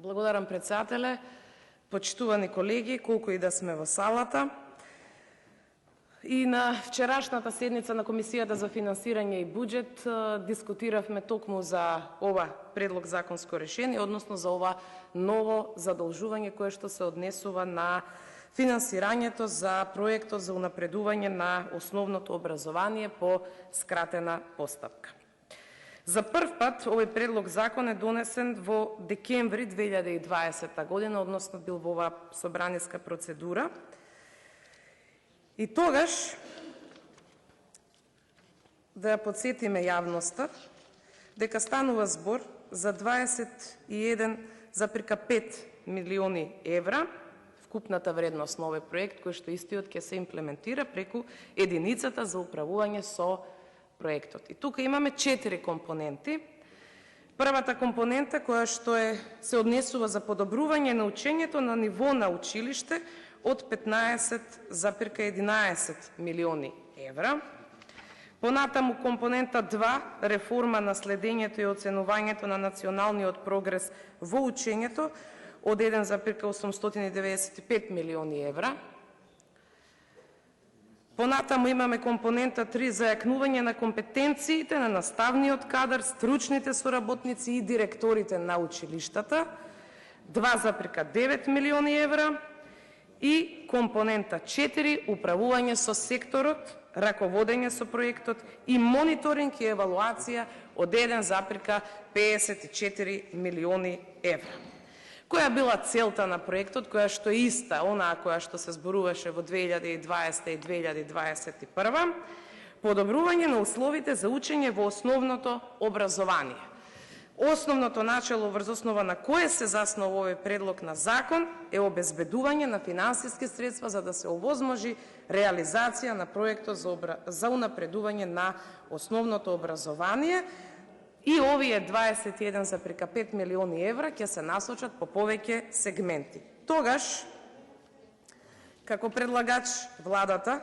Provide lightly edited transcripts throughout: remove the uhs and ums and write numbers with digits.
Благодарам, председателе, почитувани колеги, колку и да сме во салата. И на вчерашната седница на Комисијата за финансирање и буџет дискутиравме токму за ова предлог законско решение, односно за ова ново задолжување кое што се однесува на финансирањето за проектот за унапредување на основното образование по скратена постапка. За прв пат овој предлог закон е донесен во декември 2020 година, односно бил во оваа собраниска процедура. И тогаш, да ја подсетиме јавноста, дека станува збор за 21,5 милиони евра, вкупната вредност на овој проект, кој што истиот ќе се имплементира преку единицата за управување со проектот. И тука имаме 4 компоненти. Првата компонента која што се однесува за подобрување на учењето на ниво на училиште од 15,11 милиони евра. Понатаму компонента 2, реформа на следењето и оценувањето на националниот прогрес во учењето од 1,895 милиони евра. Понатаму имаме компонента 3, зајакнување на компетенциите на наставниот кадар, стручните соработници и директорите на училиштата, 2,9 милиони евра. И компонента 4, управување со секторот, раководење со проектот и мониторинг и евалуација од 1,54 милиони евра. Која била целта на проектот, која што е иста, онаа која што се зборуваше во 2020 и 2021, подобрување на условите за учење во основното образование. Основното начело врз основа на кое се заснова овој предлог на закон е обезбедување на финансиски средства за да се овозможи реализација на проектот за унапредување на основното образование. И овие 21,5 милиони евра ќе се насочат по повеќе сегменти. Тогаш, како предлагач владата,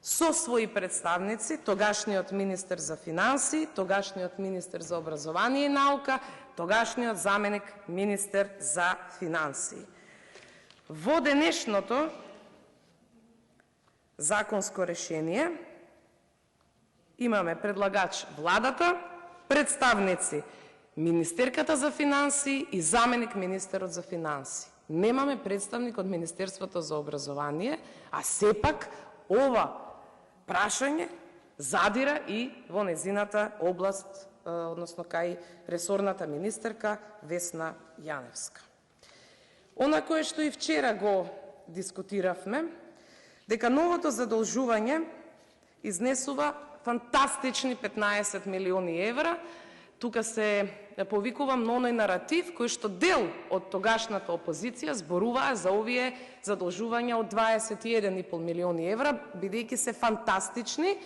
со своји представници, тогашниот министер за финансии, тогашниот министер за образование и наука, тогашниот заменик министер за финансии. Во денешното законско решение имаме предлагач владата, представници министерката за финансии и заменик министерот за финансии. Немаме представник од Министерството за образование, а сепак ова прашање задира и во незината област, односно кај ресорната министерка Весна Јаневска. Она кое што и вчера го дискутиравме, дека новото задолжување изнесува фантастични 15 милиони евра. Тука се повикувам на оној наратив кој што дел од тогашната опозиција зборуваа за овие задолжувања од 21,5 милиони евра, бидејќи се фантастични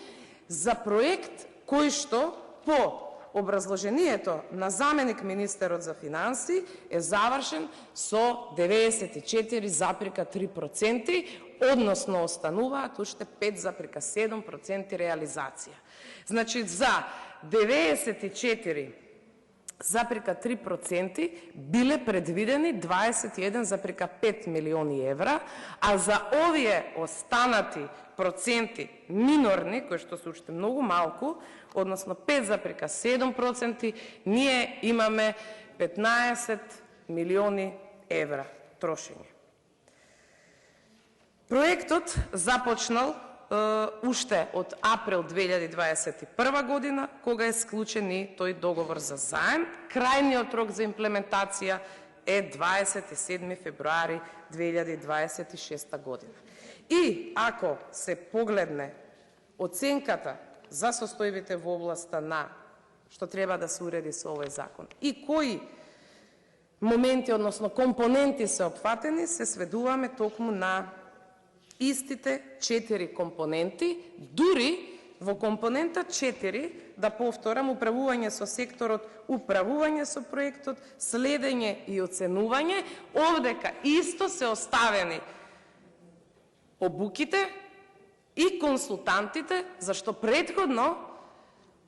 за проект кој што по образложението на заменик министерот за финансии е завршен со 94,3%, односно остануваат уште 5,7% реализација. Значи за 94,3% биле предвидени 21,5 милиони евра, а за овие останати проценти минорни, кои што се уште многу малку, односно 5,7%, ние имаме 15 милиони евра трошење. Проектот започнал уште од април 2021 година, кога е склучен и тој договор за заем. Крајниот рок за имплементација е 27 февруари 2026 година. И ако се погледне оценката за состојбите во областа на што треба да се уреди со овој закон и кои моменти, односно компоненти се опфатени, се сведуваме токму на истите 4 компоненти, дури во компонента 4, да повторам, управување со секторот, управување со проектот, следење и оценување, овдека исто се оставени обуките и консултантите, зашто претходно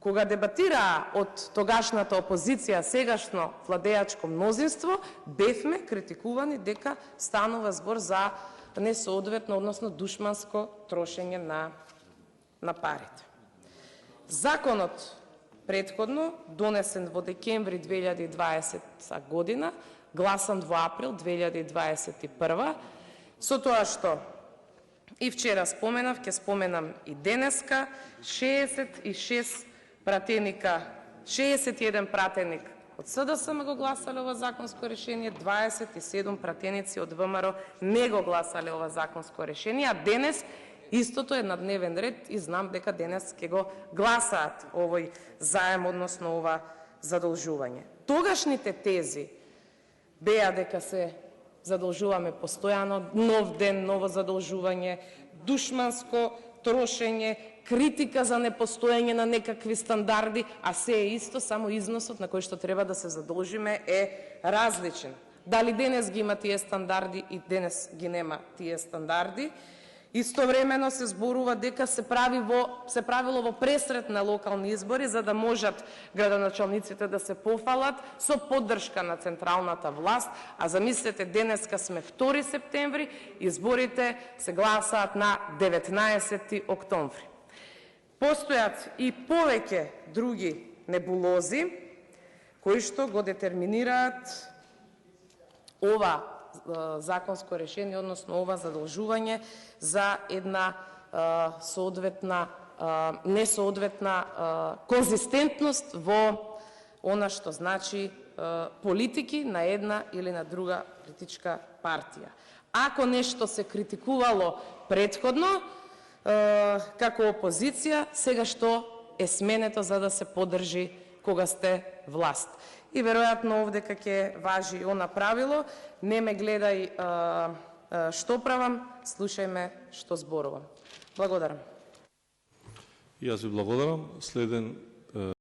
Кога дебатираа од тогашната опозиција, сегашно владеачко мнозинство, бевме критикувани дека станува збор за несоодветно, односно душманско трошење на парите. Законот претходно, донесен во декември 2020 година, гласан во април 2021, со тоа што и вчера споменав, ќе споменам и денеска, 61 пратеник од СДСМ го гласале ова законско решение, 27 пратеници од ВМРО не го гласале ова законско решение, а денес истото е на дневен ред и знам дека денес ќе го гласаат овој заем, односно ова задолжување. Тогашните тези беа дека се задолжуваме постојано, нов ден, ново задолжување, душманско трошење, критика за непостоење на некакви стандарди, а се е исто, само износот на кој што треба да се задолжиме е различен. Дали денес ги има тие стандарди и денес ги нема тие стандарди, истовремено се зборува дека се правило во пресрет на локални избори за да можат градоначалниците да се пофалат со поддршка на централната власт, а замислете денеска сме 2 септември, изборите се гласаат на 19 октомври. Постојат и повеќе други небулози кои што го детерминираат ова законско решение, односно ова задолжување за една несоодветна конзистентност во она што значи политики на една или на друга политичка партија. Ако нешто се критикувало претходно како опозиција, сега што е сменето за да се поддржи кога сте власт. И веројатно овдека ќе важи она правило, не ме гледај што правам, слушај ме што зборувам. Благодарам. И јас ви благодарам. Следен